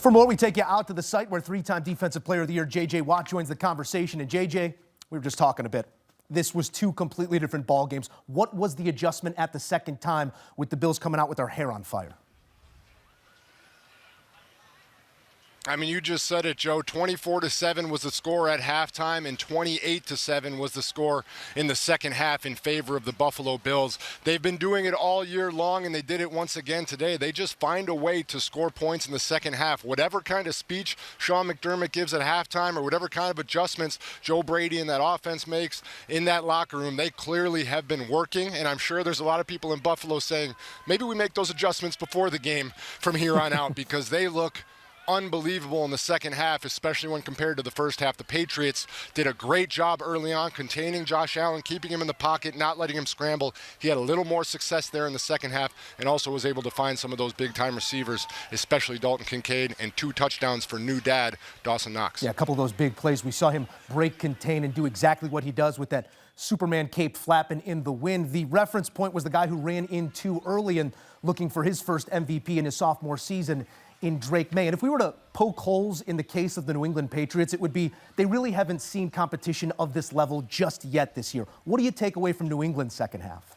For more, we take you out to the site where three-time Defensive Player of the Year J.J. Watt joins the conversation. And J.J., we were just talking a bit. This was two completely different ball games. What was the adjustment at the second time with the Bills coming out with their hair on fire? I mean, you just said it, Joe. 24-7 was the score at halftime, and 28-7 was the score in the second half in favor of the Buffalo Bills. They've been doing it all year long, and they did it once again today. They just find a way to score points in the second half. Whatever kind of speech Sean McDermott gives at halftime or whatever kind of adjustments Joe Brady and that offense makes in that locker room, they clearly have been working, and I'm sure there's a lot of people in Buffalo saying, maybe we make those adjustments before the game from here on out because they look unbelievable in the second half, especially when compared to the first half. The Patriots did a great job early on containing Josh Allen, keeping him in the pocket, not letting him scramble. He had a little more success there in the second half and also was able to find some of those big-time receivers, especially Dalton Kincaid, and 2 touchdowns for new dad, Dawson Knox. Yeah, a couple of those big plays. We saw him break, contain, and do exactly what he does with that Superman cape flapping in the wind. The reference point was the guy who ran in too early and looking for his first MVP in his sophomore season in Drake Maye. And if we were to poke holes in the case of the New England Patriots, it would be they really haven't seen competition of this level just yet this year. What do you take away from New England's second half?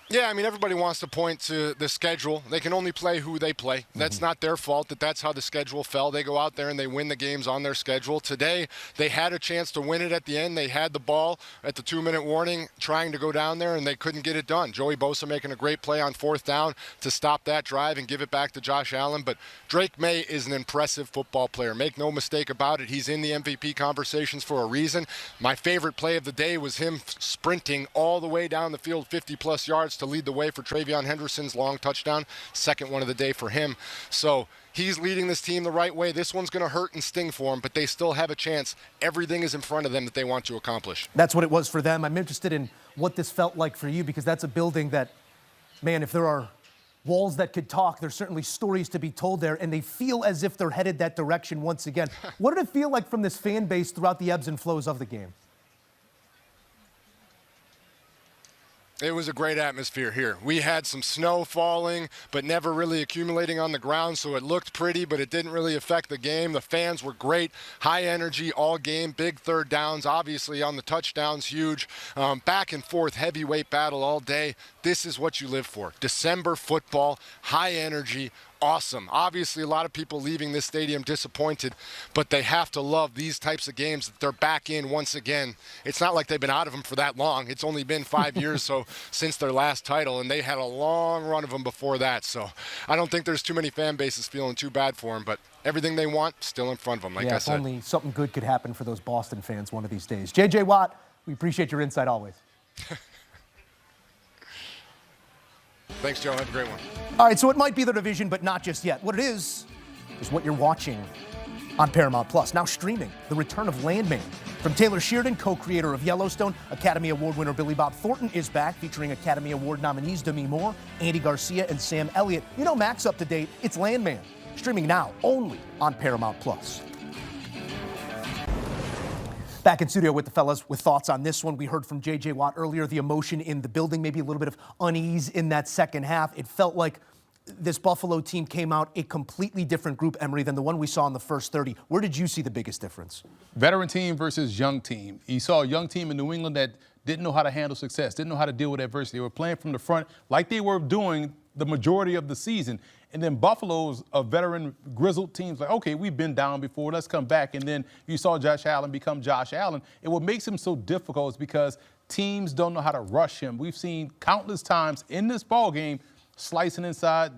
Yeah, I mean, everybody wants to point to the schedule. They can only play who they play. That's not their fault that's how the schedule fell. They go out there and they win the games on their schedule. Today, they had a chance to win it at the end. They had the ball at the 2-minute warning trying to go down there, and they couldn't get it done. Joey Bosa making a great play on 4th down to stop that drive and give it back to Josh Allen. But Drake Maye is an impressive football player. Make no mistake about it. He's in the MVP conversations for a reason. My favorite play of the day was him sprinting all the way down the field, 50-plus yards, to lead the way for Travion Henderson's long touchdown, second one of the day for him. So he's leading this team the right way. This one's going to hurt and sting for him, but they still have a chance. Everything is in front of them that they want to accomplish. That's what it was for them. I'm interested in what this felt like for you, because that's a building that, man, if there are walls that could talk, there's certainly stories to be told there, and they feel as if they're headed that direction once again. What did it feel like from this fan base throughout the ebbs and flows of the game? It was a great atmosphere here. We had some snow falling, but never really accumulating on the ground, so it looked pretty, but it didn't really affect the game. The fans were great, high energy all game, big third downs, obviously on the touchdowns, huge. Back and forth, heavyweight battle all day. This is what you live for. December football, high energy, awesome. Obviously, a lot of people leaving this stadium disappointed, but they have to love these types of games that they're back in once again. It's not like they've been out of them for that long. It's only been 5 years so since their last title, and they had a long run of them before that. So I don't think there's too many fan bases feeling too bad for them, but everything they want still in front of them, like I said. If only something good could happen for those Boston fans one of these days. J.J. Watt, we appreciate your insight always. Thanks, Joe. Have a great one. All right, so it might be the division, but not just yet. What it is what you're watching on Paramount Plus. Now streaming, the return of Landman. From Taylor Sheridan, co-creator of Yellowstone, Academy Award winner Billy Bob Thornton is back, featuring Academy Award nominees Demi Moore, Andy Garcia, and Sam Elliott. You know Mac's up to date. It's Landman. Streaming now, only on Paramount Plus. Back in studio with the fellas with thoughts on this one. We heard from J.J. Watt earlier, the emotion in the building, maybe a little bit of unease in that second half. It felt like this Buffalo team came out a completely different group, Emory, than the one we saw in the first 30. Where did you see the biggest difference? Veteran team versus young team. You saw a young team in New England that didn't know how to handle success, didn't know how to deal with adversity. They were playing from the front like they were doing the majority of the season. And then Buffalo's a veteran, grizzled teams like, okay, we've been down before, let's come back. And then you saw Josh Allen become Josh Allen. And what makes him so difficult is because teams don't know how to rush him. We've seen countless times in this ball game slicing inside,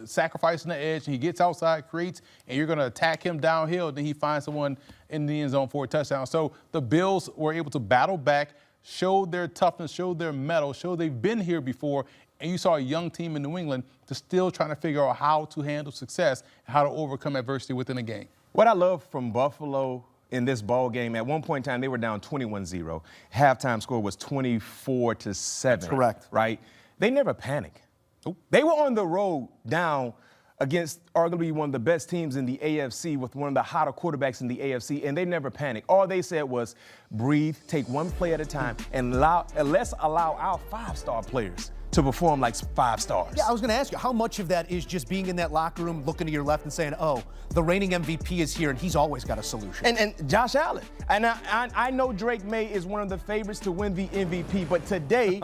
sacrificing the edge, and he gets outside, creates, and you're going to attack him downhill, then he finds someone in the end zone for a touchdown. So the Bills were able to battle back, showed their toughness, showed their mettle, showed they've been here before, and you saw a young team in New England that's still trying to figure out how to handle success and how to overcome adversity within a game. What I love from Buffalo in this ball game, at one point in time, they were down 21-0. Halftime score was 24-7. That's correct. Right? They never panic. They were on the road down against arguably one of the best teams in the AFC with one of the hotter quarterbacks in the AFC, and they never panicked. All they said was breathe, take one play at a time, and let's allow our 5-star players to to perform like 5 stars. Yeah, I was going to ask you, how much of that is just being in that locker room, looking to your left and saying, oh, the reigning MVP is here and he's always got a solution? And Josh Allen. And I know Drake Maye is one of the favorites to win the MVP, but today,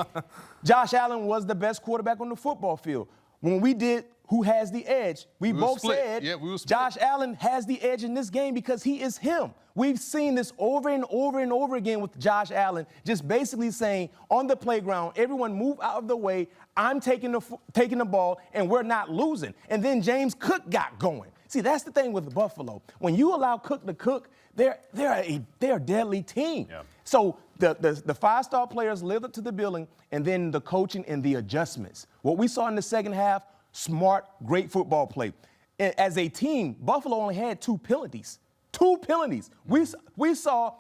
Josh Allen was the best quarterback on the football field. When we did Who Has the Edge, we both said Josh Allen has the edge in this game because he is him. We've seen this over and over and over again with Josh Allen, just basically saying on the playground, everyone move out of the way, I'm taking the ball, and we're not losing. And then James Cook got going. See, that's the thing with Buffalo. When you allow Cook to cook, they're a deadly team. Yeah. So the 5-star players lived up to the billing, and then the coaching and the adjustments. What we saw in the second half, smart, great football play. As a team, Buffalo only had 2 penalties. 2 penalties. We saw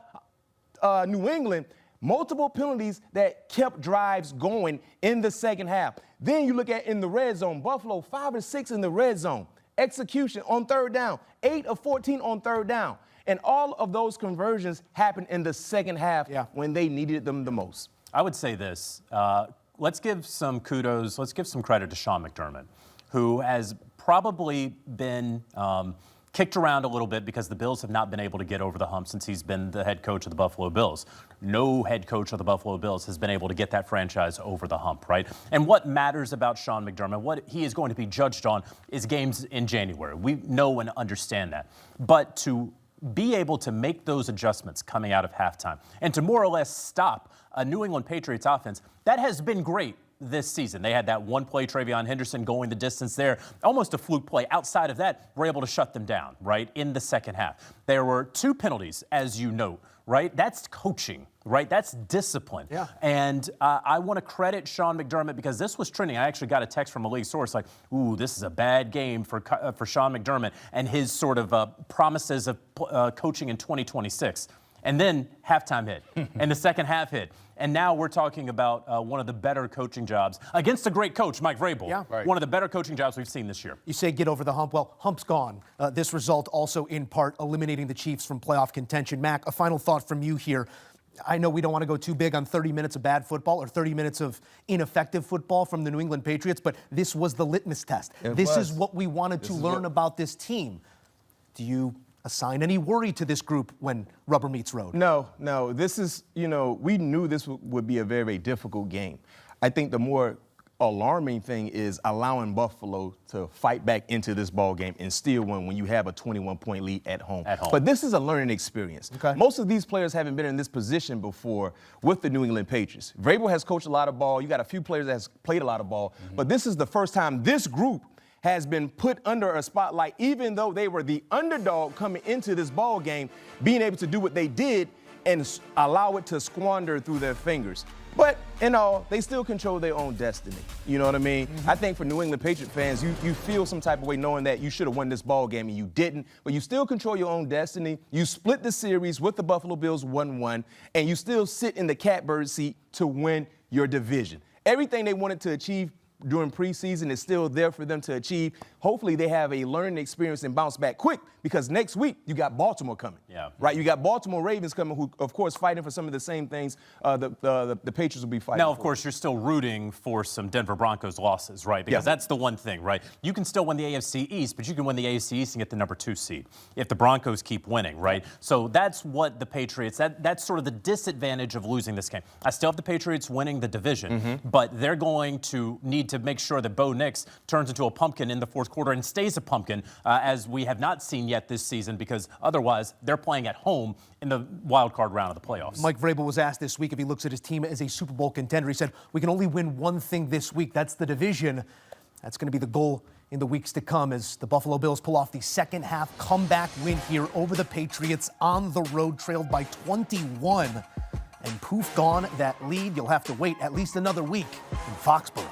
New England, multiple penalties that kept drives going in the second half. Then you look at in the red zone, Buffalo 5 or 6 in the red zone. Execution on 3rd down, 8 of 14 on 3rd down. And all of those conversions happened in the second half when they needed them the most. I would say this. Let's give some kudos, let's give some credit to Sean McDermott, who has probably been kicked around a little bit because the Bills have not been able to get over the hump since he's been the head coach of the Buffalo Bills. No head coach of the Buffalo Bills has been able to get that franchise over the hump, right? And what matters about Sean McDermott, what he is going to be judged on, is games in January. We know and understand that. But to be able to make those adjustments coming out of halftime and to more or less stop a New England Patriots offense, that has been great this season. They had that one play, Travion Henderson going the distance there, almost a fluke play. Outside of that, we're able to shut them down, right, in the second half. There were 2 penalties, as you note, right? That's coaching, right? That's discipline. Yeah. And I want to credit Sean McDermott because this was trending. I actually got a text from a league source like, ooh, this is a bad game for Sean McDermott and his sort of promises of coaching in 2026. And then halftime hit, and the second half hit. And now we're talking about one of the better coaching jobs against a great coach, Mike Vrabel. Yeah. Right. One of the better coaching jobs we've seen this year. You say get over the hump. Well, hump's gone. This result also in part eliminating the Chiefs from playoff contention. Mac, a final thought from you here. I know we don't want to go too big on 30 minutes of bad football or 30 minutes of ineffective football from the New England Patriots, but this was the litmus test. This is what we wanted to learn about this team. Do you assign any worry to this group when rubber meets road? No. This is, we knew this would be a very, very difficult game. I think the more alarming thing is allowing Buffalo to fight back into this ball game and still win when you have a 21-point lead at home. But this is a learning experience. Okay. Most of these players haven't been in this position before with the New England Patriots. Vrabel has coached a lot of ball. You got a few players that has played a lot of ball. But this is the first time this group has been put under a spotlight, even though they were the underdog coming into this ball game, being able to do what they did and allow it to squander through their fingers. But in all, they still control their own destiny. You know what I mean? I think for New England Patriot fans, you feel some type of way knowing that you should have won this ball game and you didn't, but you still control your own destiny. You split the series with the Buffalo Bills 1-1, and you still sit in the catbird seat to win your division. Everything they wanted to achieve during preseason is still there for them to achieve. Hopefully they have a learning experience and bounce back quick because next week you got Baltimore coming. Yeah. Right? You got Baltimore Ravens coming who, of course, fighting for some of the same things the Patriots will be fighting Now, of course, you're still rooting for some Denver Broncos losses, right? Because that's the one thing, right? You can still win the AFC East, but you can win the AFC East and get the number 2 seed if the Broncos keep winning, right? So that's what the Patriots, that's sort of the disadvantage of losing this game. I still have the Patriots winning the division, but they're going to need to make sure that Bo Nix turns into a pumpkin in the fourth quarter and stays a pumpkin, as we have not seen yet this season, because otherwise they're playing at home in the wild card round of the playoffs. Mike Vrabel was asked this week if he looks at his team as a Super Bowl contender. He said, we can only win one thing this week. That's the division. That's going to be the goal in the weeks to come as the Buffalo Bills pull off the second half comeback win here over the Patriots on the road, trailed by 21. And poof, gone that lead. You'll have to wait at least another week in Foxborough.